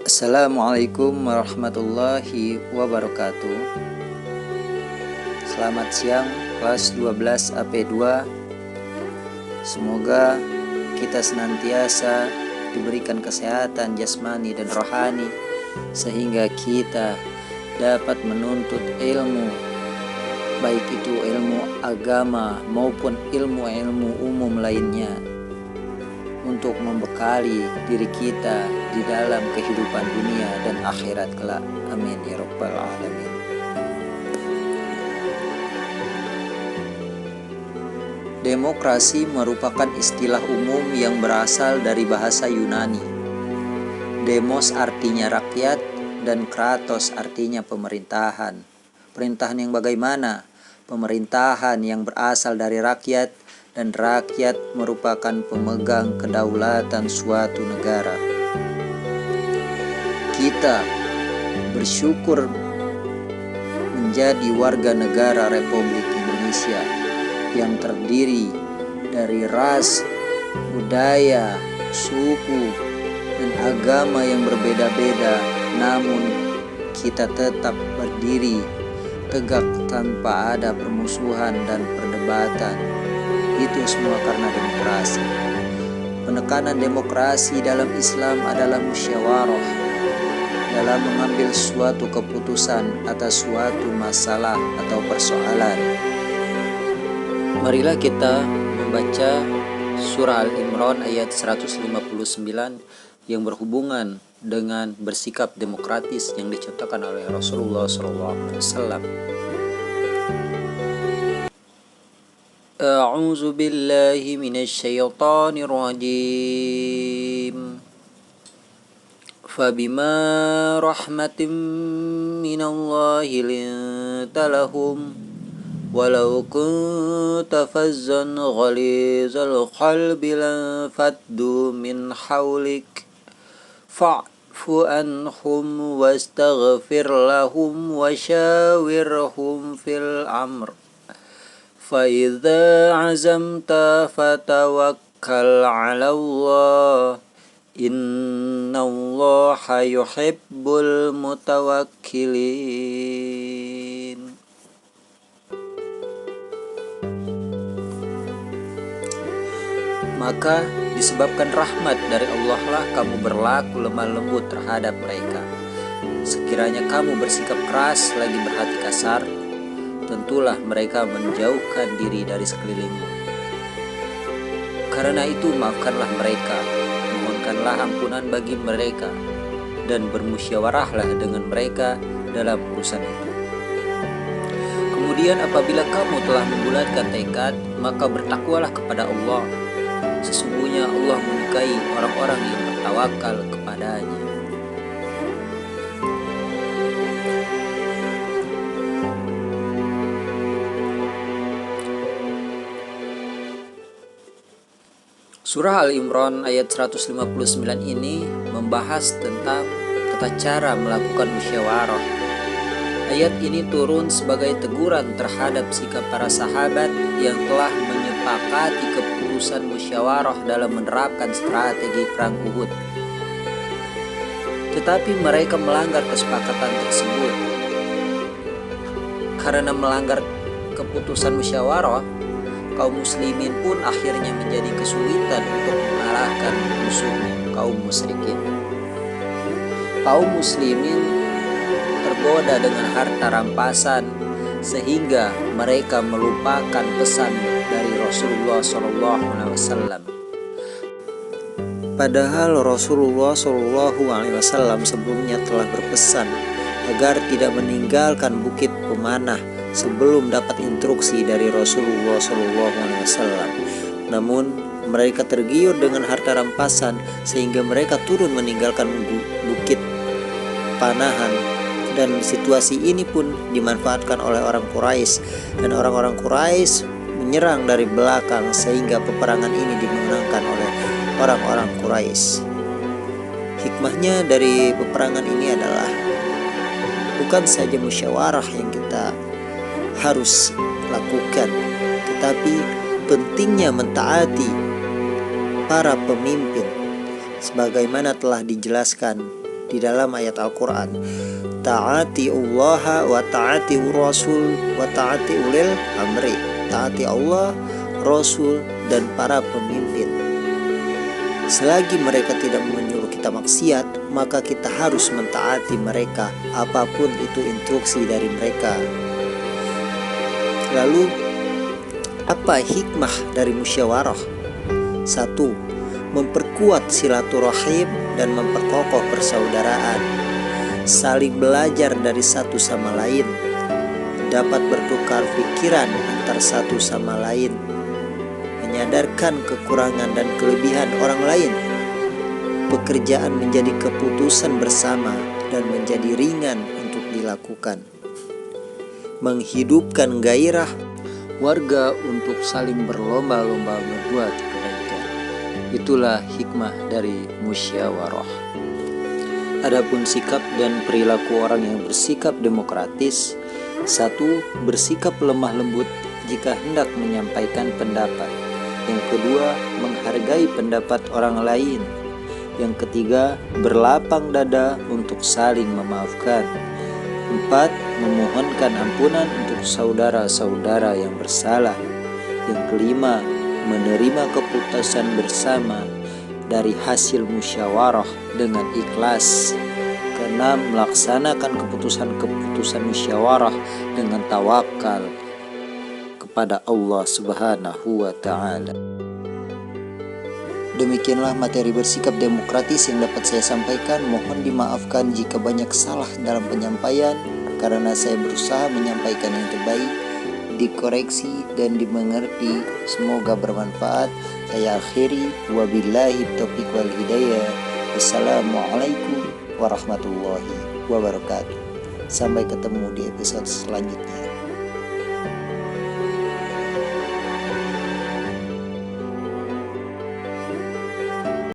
Assalamualaikum warahmatullahi wabarakatuh. Selamat siang kelas 12 AP2. Semoga kita senantiasa diberikan kesehatan jasmani dan rohani sehingga kita dapat menuntut ilmu, baik itu ilmu agama maupun ilmu-ilmu umum lainnya, untuk membekali diri kita di dalam kehidupan dunia dan akhirat kelak. Amin ya rabbal alamin. Demokrasi merupakan istilah umum yang berasal dari bahasa Yunani. Demos artinya rakyat dan kratos artinya pemerintahan. Pemerintahan yang bagaimana? Pemerintahan yang berasal dari rakyat, dan rakyat merupakan pemegang kedaulatan suatu negara. Kita bersyukur menjadi warga negara Republik Indonesia yang terdiri dari ras, budaya, suku, dan agama yang berbeda-beda, namun kita tetap berdiri tegak tanpa ada permusuhan dan perdebatan. Itu semua karena demokrasi. Penekanan demokrasi dalam Islam adalah musyawarah dalam mengambil suatu keputusan atas suatu masalah atau persoalan. Marilah kita membaca surah Al-Imran ayat 159 yang berhubungan dengan bersikap demokratis yang dicontohkan oleh Rasulullah SAW. A'udzu billahi minasyaitonir rajim. Fabima rahmatin minallahi linta lahum walau kunta fazzan ghalizal qalbi lanfaddu min hawlik fa'fu anhum wastaghfir lahum wasyawirhum fil amr. فَإِذَا عَزَمْتَ فَتَوَكَّلْ عَلَى اللَّهِ إِنَّ اللَّهَ يُحِبُّ الْمُتَوَكِّلِينَ. Maka disebabkan rahmat dari Allah lah kamu berlaku lemah lembut terhadap mereka. Sekiranya kamu bersikap keras lagi berhati kasar, tentulah mereka menjauhkan diri dari sekelilingmu. Karena itu maafkanlah mereka, mohonkanlah ampunan bagi mereka, dan bermusyawarahlah dengan mereka dalam urusan itu. Kemudian apabila kamu telah membulatkan tekad, maka bertakwalah kepada Allah. Sesungguhnya Allah menyukai orang-orang yang bertawakal kepadanya. Surah Al-Imran ayat 159 ini membahas tentang tata cara melakukan musyawarah. Ayat ini turun sebagai teguran terhadap sikap para sahabat yang telah menyepakati keputusan musyawarah dalam menerapkan strategi perang Uhud. Tetapi mereka melanggar kesepakatan tersebut. Karena melanggar keputusan musyawarah, kaum muslimin pun akhirnya menjadi kesulitan untuk mengalahkan musuhnya, kaum musyrikin. Kaum muslimin tergoda dengan harta rampasan sehingga mereka melupakan pesan dari Rasulullah SAW. Padahal Rasulullah SAW sebelumnya telah berpesan agar tidak meninggalkan bukit pemanah sebelum dapat instruksi dari Rasulullah SAW. Namun mereka tergiur dengan harta rampasan sehingga mereka turun meninggalkan bukit panahan, dan situasi ini pun dimanfaatkan oleh orang Quraisy, dan orang-orang Quraisy menyerang dari belakang sehingga peperangan ini dimenangkan oleh orang-orang Quraisy. Hikmahnya dari peperangan ini adalah bukan saja musyawarah yang kita harus lakukan, tetapi pentingnya mentaati para pemimpin sebagaimana telah dijelaskan di dalam ayat Al-Quran. Ta'ati Allah wa ta'ati Rasul wa ta'ati ulil amri. Taati Allah, Rasul, dan para pemimpin. Selagi mereka tidak menyuruh kita maksiat, maka kita harus mentaati mereka, apapun itu instruksi dari mereka. Lalu, apa hikmah dari musyawarah? 1. Memperkuat silaturahim dan memperkokoh persaudaraan. Saling belajar dari satu sama lain. Dapat bertukar pikiran antar satu sama lain. Menyadarkan kekurangan dan kelebihan orang lain. Pekerjaan menjadi keputusan bersama dan menjadi ringan untuk dilakukan. Menghidupkan gairah warga untuk saling berlomba-lomba berbuat kebaikan. Itulah hikmah dari musyawarah. Adapun sikap dan perilaku orang yang bersikap demokratis. 1. Bersikap lemah lembut jika hendak menyampaikan pendapat. Yang kedua, menghargai pendapat orang lain. Yang ketiga, berlapang dada untuk saling memaafkan. 4. Memohonkan ampunan untuk saudara-saudara yang bersalah. Yang kelima, menerima keputusan bersama dari hasil musyawarah dengan ikhlas. Keenam, melaksanakan keputusan-keputusan musyawarah dengan tawakal kepada Allah Subhanahu wa Ta'ala. Demikianlah materi bersikap demokratis yang dapat saya sampaikan. Mohon dimaafkan jika banyak salah dalam penyampaian, karena saya berusaha menyampaikan yang terbaik, dikoreksi dan dimengerti. Semoga bermanfaat. Saya akhiri, wabillahi taufiq wal hidayah. Wassalamualaikum warahmatullahi wabarakatuh. Sampai ketemu di episode selanjutnya.